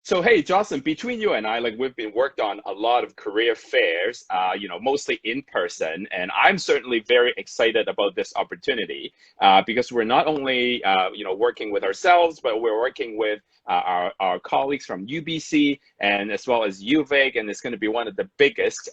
So hey, Jocelyn, between you and I, like we've been worked on a lot of career fairs, mostly in person, and I'm certainly very excited about this opportunity because we're not only working with ourselves, but we're working with our colleagues from UBC and as well as UVic, and it's going to be one of the biggest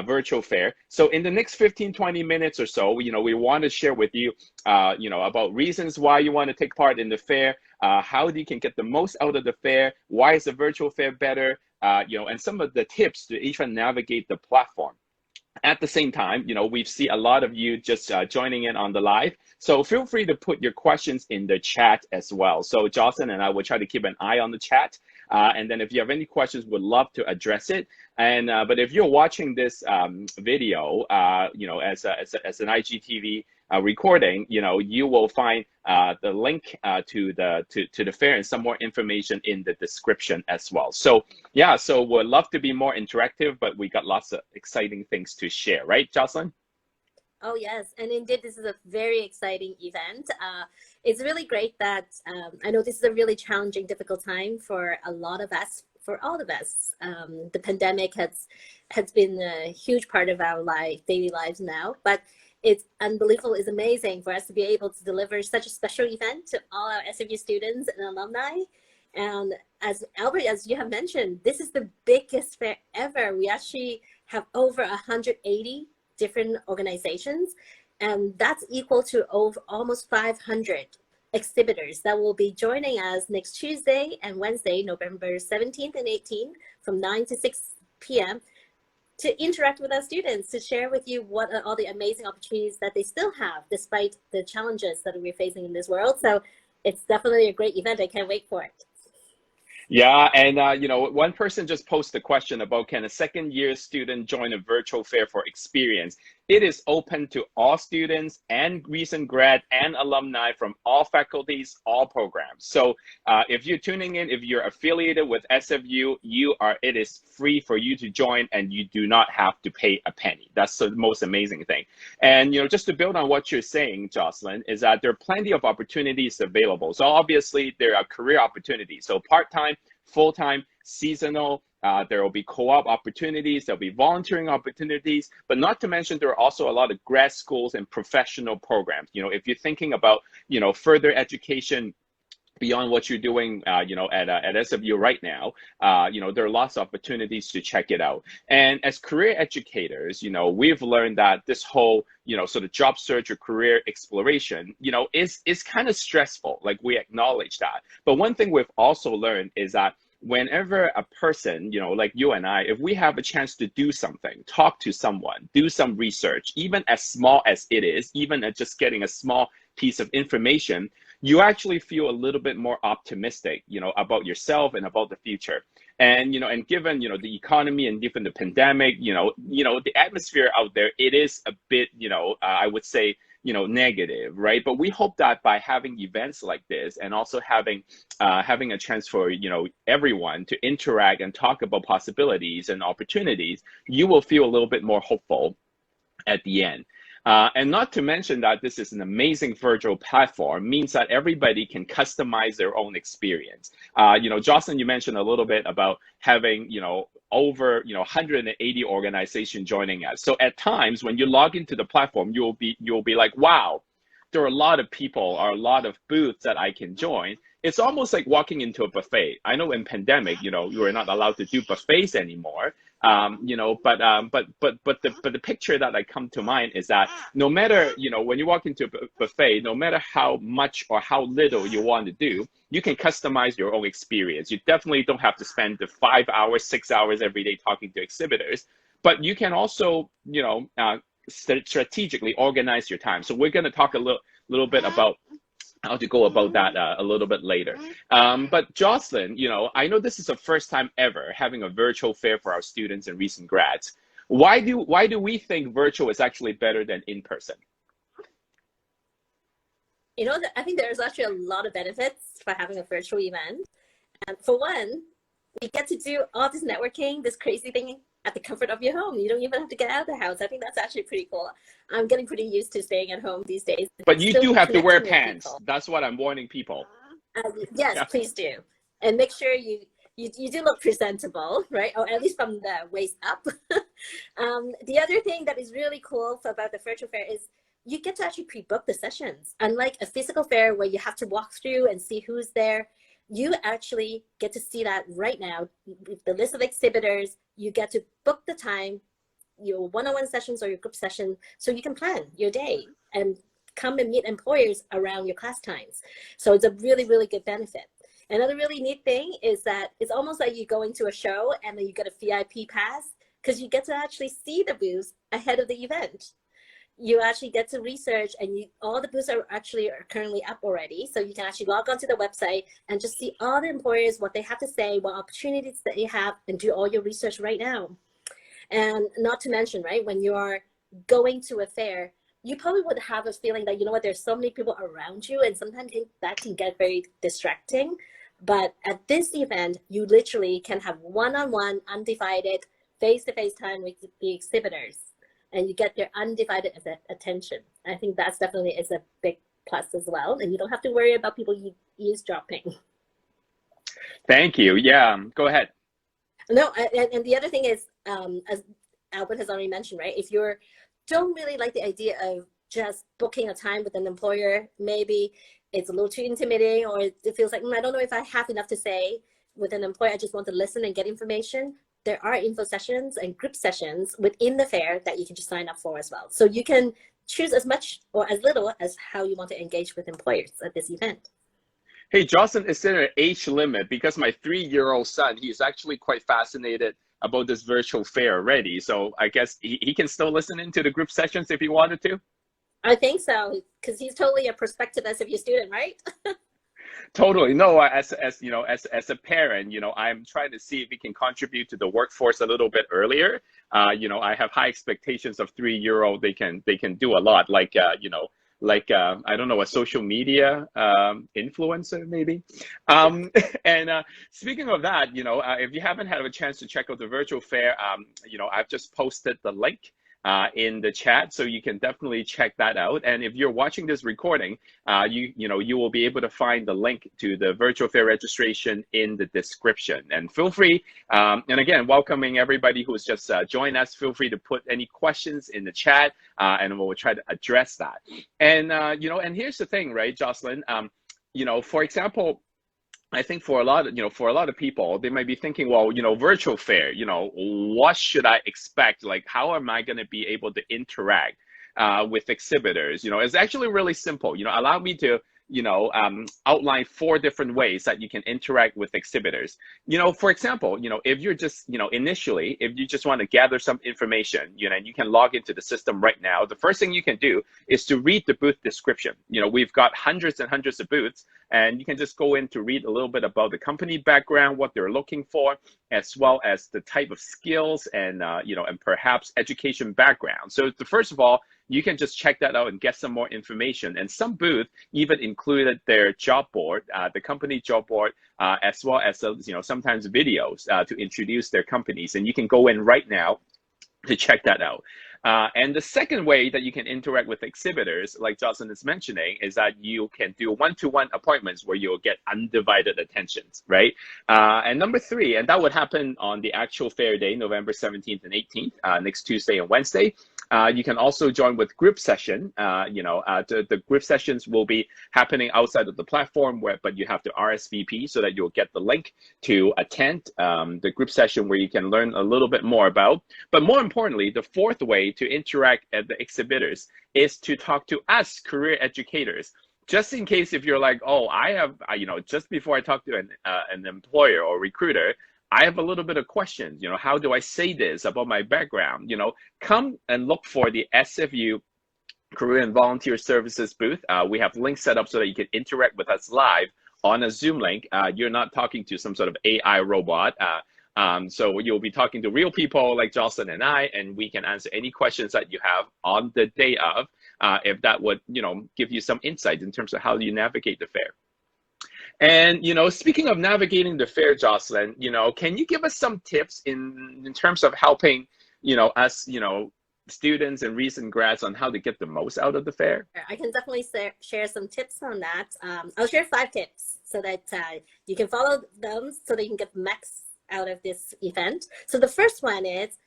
virtual fair. So in the next 15, 20 minutes or so, we want to share with you, about reasons why you want to take part in the fair, how you can get the most out of the fair, why is the virtual fair better, and some of the tips to even navigate the platform. At the same time, we see a lot of you just joining in on the live. So feel free to put your questions in the chat as well. So Jocelyn and I will try to keep an eye on the chat. And then if you have any questions, would love to address it. And but if you're watching this video, as an IGTV recording, you will find the link to the fair and some more information in the description as well. So yeah, so we'd love to be more interactive, but we got lots of exciting things to share, right, Jocelyn? Oh yes, and indeed this is a very exciting event. It's really great that I know this is a really challenging, difficult time for a lot of us, for all of us. The pandemic has been a huge part of our daily lives now, but it's unbelievable, it's amazing for us to be able to deliver such a special event to all our SFU students and alumni. And as Albert, as you have mentioned, this is the biggest fair ever. We actually have over 180 different organizations, and that's equal to over almost 500 exhibitors that will be joining us next Tuesday and Wednesday, November 17th and 18th from 9 to 6 p.m. to interact with our students, to share with you what are all the amazing opportunities that they still have despite the challenges that we're facing in this world. So it's definitely a great event. I can't wait for it. Yeah, and one person just posted a question about, can a second-year student join a virtual fair for experience? It is open to all students and recent grad and alumni from all faculties, all programs. So if you're tuning in, if you're affiliated with SFU, it is free for you to join, and you do not have to pay a penny. That's the most amazing thing. And just to build on what you're saying, Jocelyn, is that there are plenty of opportunities available. So obviously there are career opportunities. So part-time, full-time, seasonal, there will be co-op opportunities, there'll be volunteering opportunities, but not to mention there are also a lot of grad schools and professional programs. If you're thinking about, further education beyond what you're doing, at SFU right now, there are lots of opportunities to check it out. And as career educators, we've learned that this whole, sort of job search or career exploration, is kind of stressful. Like, we acknowledge that. But one thing we've also learned is that whenever a person, like you and I, if we have a chance to do something, talk to someone, do some research, even as small as it is, even at just getting a small piece of information, you actually feel a little bit more optimistic, about yourself and about the future. And, and given, the economy and given the pandemic, the atmosphere out there, it is a bit, I would say, negative, right? But we hope that by having events like this and also having a chance for, everyone to interact and talk about possibilities and opportunities, you will feel a little bit more hopeful at the end. And not to mention that this is an amazing virtual platform, means that everybody can customize their own experience. Jocelyn, you mentioned a little bit about having, over 180 organizations joining us. So at times when you log into the platform, you'll be like, wow, there are a lot of people or a lot of booths that I can join. It's almost like walking into a buffet. I know in pandemic, you were not allowed to do buffets anymore. But the picture that I come to mind is that no matter, when you walk into a buffet, no matter how much or how little you want to do, you can customize your own experience. You definitely don't have to spend the 5 hours, 6 hours every day talking to exhibitors, but you can also, strategically organize your time. So we're going to talk a little bit about how to go about that a little bit later. But Jocelyn, I know this is the first time ever having a virtual fair for our students and recent grads. Why do we think virtual is actually better than in person? I think there's actually a lot of benefits for having a virtual event. And for one, we get to do all this networking, this crazy thing at the comfort of your home. You don't even have to get out of the house. I think that's actually pretty cool. I'm getting pretty used to staying at home these days. But you do have to wear pants. That's what I'm warning people. Yes, yeah. Please do. And make sure you you do look presentable, right? Or at least from the waist up. The other thing that is really cool about the virtual fair is you get to actually pre-book the sessions. Unlike a physical fair where you have to walk through and see who's there, you actually get to see that right now with the list of exhibitors. You get to book the time, your one-on-one sessions or your group session, so you can plan your day and come and meet employers around your class times. So it's a really, really good benefit. Another really neat thing is that it's almost like you go into a show and then you get a VIP pass because you get to actually see the booths ahead of the event. You actually get to research, and all the booths are currently up already. So you can actually log onto the website and just see all the employers, what they have to say, what opportunities that they have, and do all your research right now. And not to mention, right, when you are going to a fair, you probably would have a feeling that, you know what, there's so many people around you, and sometimes that can get very distracting. But at this event, you literally can have one-on-one, undivided, face-to-face time with the exhibitors, and you get their undivided attention. I think that's definitely is a big plus as well. And you don't have to worry about people eavesdropping. Thank you. Yeah, go ahead. No, and the other thing is, as Albert has already mentioned, right? If you don't really like the idea of just booking a time with an employer, maybe it's a little too intimidating, or it feels like, I don't know if I have enough to say with an employer, I just want to listen and get information. There are info sessions and group sessions within the fair that you can just sign up for as well. So you can choose as much or as little as how you want to engage with employers at this event. Hey, Jocelyn, is there an age limit? Because my 3-year-old son, he's actually quite fascinated about this virtual fair already. So I guess he can still listen into the group sessions if he wanted to? I think so, because he's totally a prospective SFU student, right? Totally. No, as you know, as a parent, you know, I'm trying to see if we can contribute to the workforce a little bit earlier. You know, I have high expectations of 3-year-old. They can do a lot, like you know, like I don't know, a social media influencer maybe. And speaking of that, you know, if you haven't had a chance to check out the virtual fair, you know, I've just posted the link in the chat, so you can definitely check that out. And if you're watching this recording, you will be able to find the link to the virtual fair registration in the description. And feel free, and again, welcoming everybody who's just joined us. Feel free to put any questions in the chat, and we'll try to address that. And you know, and here's the thing, right, Jocelyn? You know, for example, I think for a lot of people, they might be thinking, well, you know, virtual fair, you know, what should I expect? Like, how am I going to be able to interact with exhibitors? You know, it's actually really simple. You know, allow me to, you know, outline 4 different ways that you can interact with exhibitors. You know, for example, you know, if you're just, you know, initially, if you just want to gather some information, you know, and you can log into the system right now, the first thing you can do is to read the booth description. You know, we've got hundreds and hundreds of booths, and you can just go in to read a little bit about the company background, what they're looking for, as well as the type of skills and, you know, and perhaps education background. So first of all, you can just check that out and get some more information. And some booths even included their job board, the company job board, as well as, you know, sometimes videos to introduce their companies. And you can go in right now to check that out. And the second way that you can interact with exhibitors, like Jocelyn is mentioning, is that you can do one-to-one appointments where you'll get undivided attentions, right? And number 3, and that would happen on the actual fair day, November 17th and 18th, next Tuesday and Wednesday. You can also join with group session. You know, the group sessions will be happening outside of the platform, but you have to RSVP so that you'll get the link to attend the group session where you can learn a little bit more about. But more importantly, the 4th way to interact at the exhibitors is to talk to us career educators. Just in case if you're like, oh, I have, you know, just before I talk to an employer or recruiter, I have a little bit of questions, you know, how do I say this about my background? You know, come and look for the SFU Career and Volunteer Services booth. We have links set up so that you can interact with us live on a Zoom link. You're not talking to some sort of AI robot. So you'll be talking to real people like Jocelyn and I, and we can answer any questions that you have on the day of, if that would, you know, give you some insight in terms of how you navigate the fair. And, you know, speaking of navigating the fair, Jocelyn, you know, can you give us some tips in terms of helping, you know, us, you know, students and recent grads on how to get the most out of the fair? I can definitely share some tips on that. I'll share 5 tips so that you can follow them so that you can get the max out of this event. So the first one is,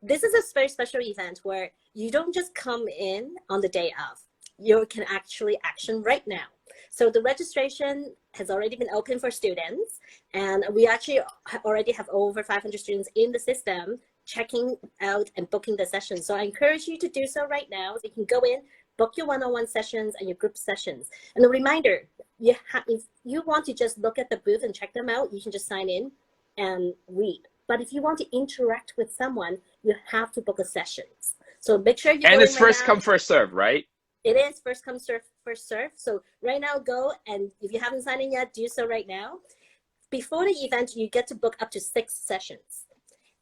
this is a very special event where you don't just come in on the day of. You can actually action right now. So the registration has already been open for students, and we actually already have over 500 students in the system checking out and booking the sessions. So I encourage you to do so right now. So you can go in, book your one-on-one sessions and your group sessions. And a reminder, if you want to just look at the booth and check them out, you can just sign in and read. But if you want to interact with someone, you have to book a sessions. So make sure you And it's first come, first serve, right? It is first come, first serve. So right now, go, and if you haven't signed in yet, do so right now. Before the event, you get to book up to 6 sessions.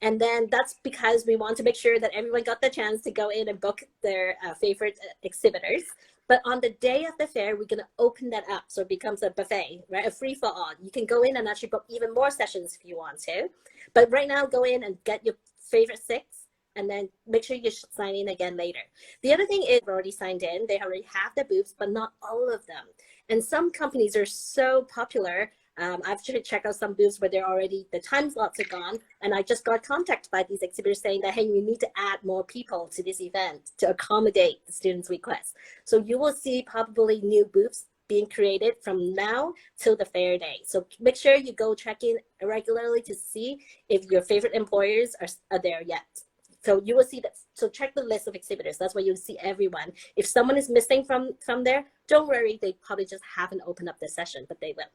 And then that's because we want to make sure that everyone got the chance to go in and book their favorite exhibitors. But on the day of the fair, we're going to open that up. So it becomes a buffet, right? A free for all. You can go in and actually book even more sessions if you want to. But right now, go in and get your favorite 6. And then make sure you sign in again later. The other thing is, already signed in. They already have the booths, but not all of them. And some companies are so popular. I've checked out some booths where they're already, the time slots are gone. And I just got contacted by these exhibitors saying that, hey, we need to add more people to this event to accommodate the students' requests. So you will see probably new booths being created from now till the fair day. So make sure you go check in regularly to see if your favorite employers are there yet. So you will see that. So check the list of exhibitors. That's where you'll see everyone. If someone is missing from there, don't worry. They probably just haven't opened up the session, but they will.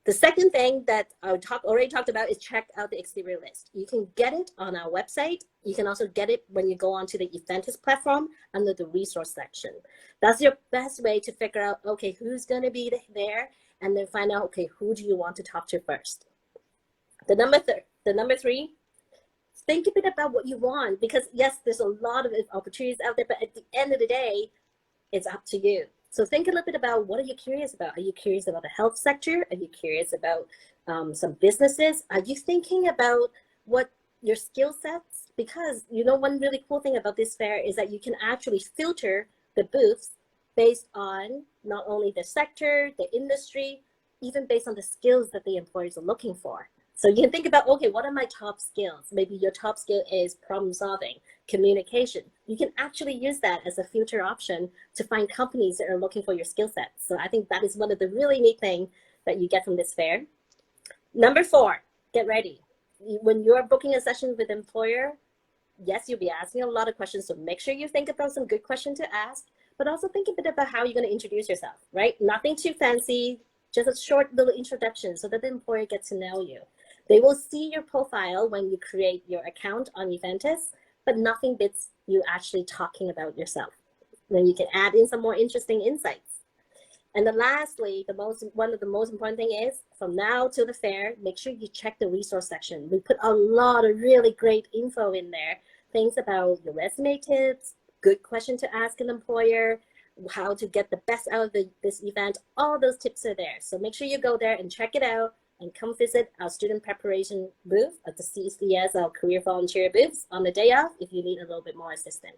The second thing that I already talked about is check out the exhibitor list. You can get it on our website. You can also get it when you go onto the Eventus platform under the resource section. That's your best way to figure out, okay, who's going to be there, and then find out, okay, who do you want to talk to first? The number 3. Think a bit about what you want, because yes, there's a lot of opportunities out there, but at the end of the day, it's up to you. So think a little bit about, what are you curious about? Are you curious about the health sector? Are you curious about some businesses? Are you thinking about what your skill sets? Because one really cool thing about this fair is that you can actually filter the booths based on not only the sector, the industry, even based on the skills that the employers are looking for. So you can think about, okay, what are my top skills? Maybe your top skill is problem solving, communication. You can actually use that as a filter option to find companies that are looking for your skill sets. So I think that is one of the really neat things that you get from this fair. Number 4, get ready. When you're booking a session with an employer, yes, you'll be asking a lot of questions. So make sure you think about some good questions to ask, but also think a bit about how you're going to introduce yourself, right? Nothing too fancy, just a short little introduction so that the employer gets to know you. They will see your profile when you create your account on Eventus, but nothing beats you actually talking about yourself. Then you can add in some more interesting insights. And then lastly, one of the most important thing is, from now to the fair, make sure you check the resource section. We put a lot of really great info in there. Things about your resume tips, good question to ask an employer, how to get the best out of this event. All those tips are there. So make sure you go there and check it out, and come visit our student preparation booth at the CCS, our career volunteer booths, on the day of if you need a little bit more assistance.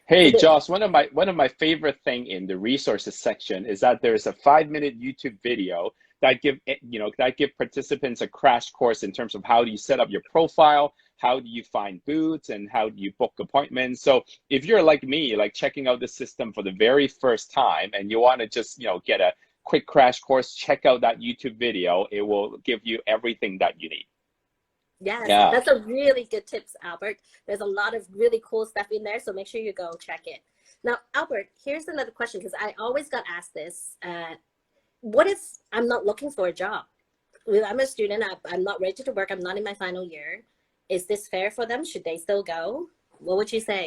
Hey, Joss, one of my favorite thing in the resources section is that there's a 5-minute YouTube video that give participants a crash course in terms of how do you set up your profile, how do you find booths, and how do you book appointments. So if you're like me, like checking out the system for the very first time, and you want to just get a quick crash course, check out that YouTube video. It will give you everything that you need. Yes, yeah. That's a really good tips, Albert. There's a lot of really cool stuff in there, so make sure you go check it. Now, Albert, here's another question, because I always got asked this. What if I'm not looking for a job? I'm a student, I'm not ready to work, I'm not in my final year. Is this fair for them? Should they still go? What would you say?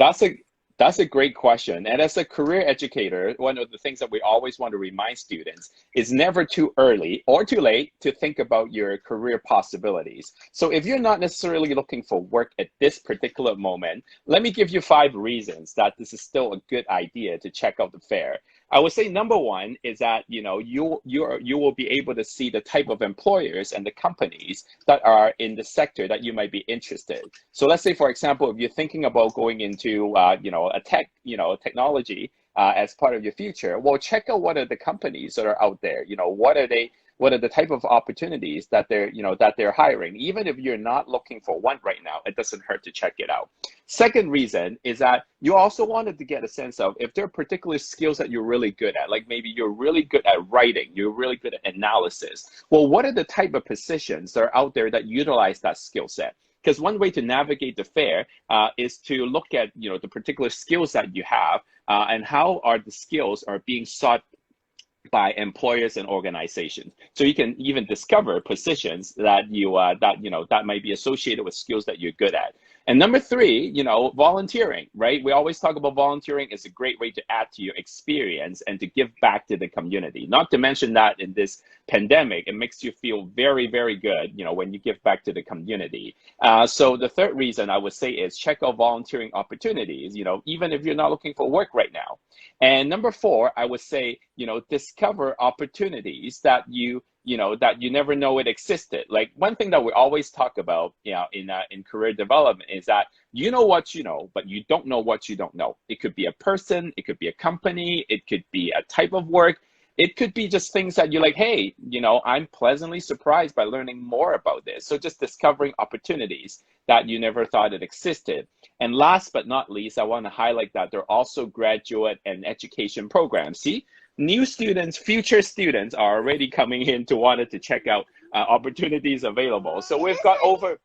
That's a great question. And as a career educator, one of the things that we always want to remind students is never too early or too late to think about your career possibilities. So if you're not necessarily looking for work at this particular moment, let me give you 5 reasons that this is still a good idea to check out the fair. I would say number one is that, you know, you will be able to see the type of employers and the companies that are in the sector that you might be interested. So let's say, for example, if you're thinking about going into, you know, technology as part of your future, well, check out what are the companies that are out there. You know, what are they? What are the type of opportunities that they're, you know, that they're hiring? Even if you're not looking for one right now, it doesn't hurt to check it out. Second reason is that you also wanted to get a sense of if there are particular skills that you're really good at, like maybe you're really good at writing, you're really good at analysis. Well, what are the type of positions that are out there that utilize that skill set? Because one way to navigate the fair is to look at, you know, the particular skills that you have and how are the skills are being sought by employers and organizations. So you can even discover positions that that might be associated with skills that you're good at. And number three, you know, volunteering, right? We always talk about volunteering is a great way to add to your experience and to give back to the community. Not to mention that in this pandemic, it makes you feel very, very good, you know, when you give back to the community. So the third reason I would say is check out volunteering opportunities, you know, even if you're not looking for work right now. And number four, I would say, you know, discover opportunities that you never know it existed. Like one thing that we always talk about, you know, in career development is that you know what you know, but you don't know what you don't know. It could be a person, it could be a company, it could be a type of work. It could be just things that you're like, hey, you know, I'm pleasantly surprised by learning more about this. So just discovering opportunities that you never thought it existed. And last but not least, I want to highlight that there are also graduate and education programs. See, new students, future students are already coming in to wanted to check out opportunities available. So we've got over,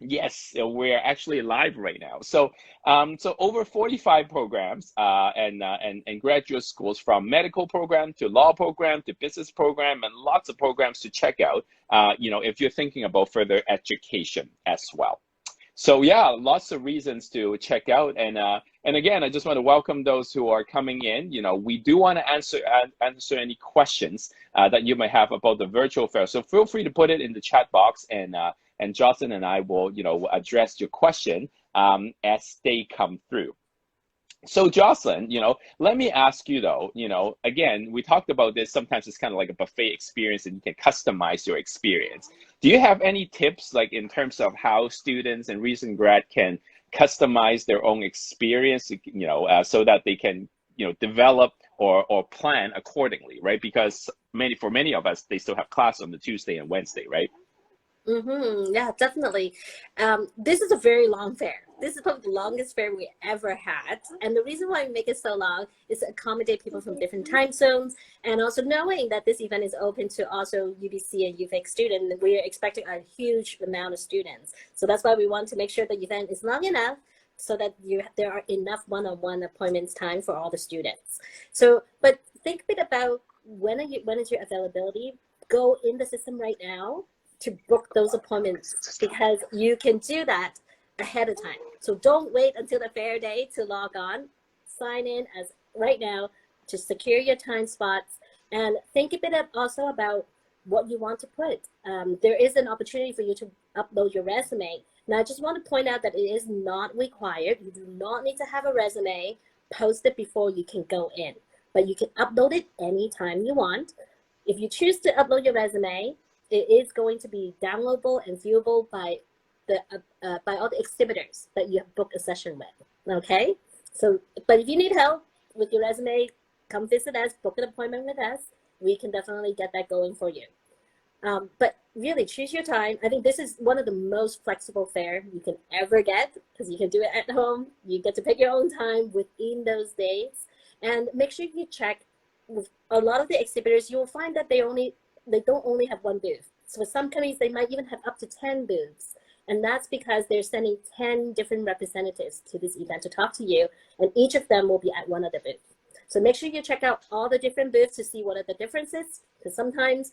yes, we're actually live right now. So so over 45 programs and graduate schools, from medical program to law program to business program, and lots of programs to check out, you know, if you're thinking about further education as well. So yeah, lots of reasons to check out. And again, I just want to welcome those who are coming in. You know, we do want to answer any questions that you may have about the virtual fair. So feel free to put it in the chat box, and Jocelyn and I will, you know, address your question as they come through. So Jocelyn, you know, let me ask you though, you know, again, we talked about this, sometimes it's kind of like a buffet experience and you can customize your experience. Do you have any tips, like in terms of how students and recent grad can customize their own experience, you know, so that they can, you know, develop or plan accordingly, right? Because for many of us, they still have class on the Tuesday and Wednesday, right? Yeah, definitely. This is a very long fair. This is probably the longest fair we ever had. And the reason why we make it so long is to accommodate people from different time zones, and also knowing that this event is open to also UBC and UVic students. We are expecting a huge amount of students. So that's why we want to make sure the event is long enough so that there are enough one-on-one appointments time for all the students. So, but think a bit about when is your availability? Go in the system right now to book those appointments, because you can do that ahead of time. So don't wait until the fair day to log on. Sign in as right now to secure your time spots, and think a bit also about what you want to put. There is an opportunity for you to upload your resume. Now, I just want to point out that it is not required. You do not need to have a resume posted before you can go in, but you can upload it anytime you want. If you choose to upload your resume, it is going to be downloadable and viewable by all the exhibitors that you have booked a session with. Okay, so but if you need help with your resume, come visit us, book an appointment with us. We can definitely get that going for you. But really, choose your time. I think this is one of the most flexible fair you can ever get, because you can do it at home. You get to pick your own time within those days, and make sure you check with a lot of the exhibitors. You will find that they don't only have one booth. So for some companies, they might even have up to 10 booths. And that's because they're sending 10 different representatives to this event to talk to you, and each of them will be at one of the booths. So make sure you check out all the different booths to see what are the differences, because sometimes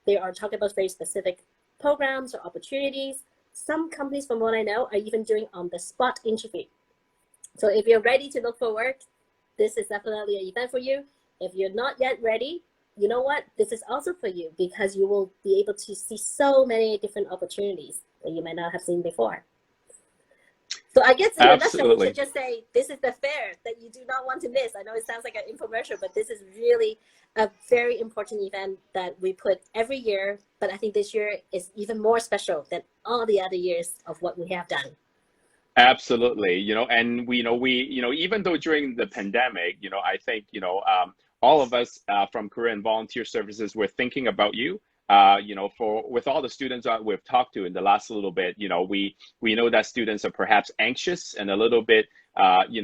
they are talking about very specific programs or opportunities. Some companies, from what I know, are even doing on-the-spot interview. So if you're ready to look for work, this is definitely an event for you. If you're not yet ready, you know what? This is also for you, because you will be able to see so many different opportunities that you might not have seen before. So I guess in a nutshell, we Absolutely. should just say this is the fair that you do not want to miss. I know it sounds like an infomercial, but this is really a very important event that we put every year. But I think this year is even more special than all the other years of what we have done. Absolutely, and even though during the pandemic, I think, all of us from Career and Volunteer Services, we're thinking about you. For with all the students that we've talked to in the last little bit, we know that students are perhaps anxious and a little bit,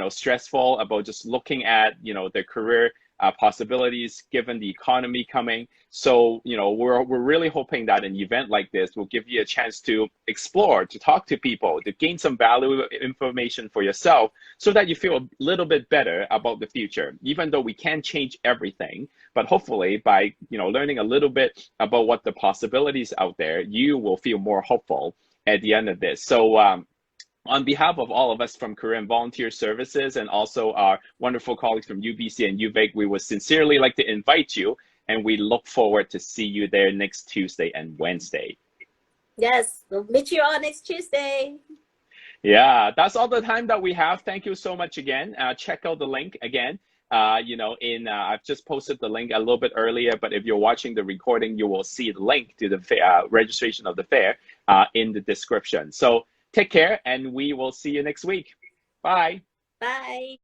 stressful about just looking at, their career possibilities given the economy coming. So, we're really hoping that an event like this will give you a chance to explore, to talk to people, to gain some valuable information for yourself so that you feel a little bit better about the future, even though we can't change everything. But hopefully by, learning a little bit about what the possibilities out there, you will feel more hopeful at the end of this. So, on behalf of all of us from Career and Volunteer Services and also our wonderful colleagues from UBC and UVic, we would sincerely like to invite you, and we look forward to see you there next Tuesday and Wednesday. Yes, we'll meet you all next Tuesday. Yeah, that's all the time that we have. Thank you so much again. Check out the link again. I've just posted the link a little bit earlier, but if you're watching the recording, you will see the link to the registration of the fair in the description. So take care, and we will see you next week. Bye. Bye.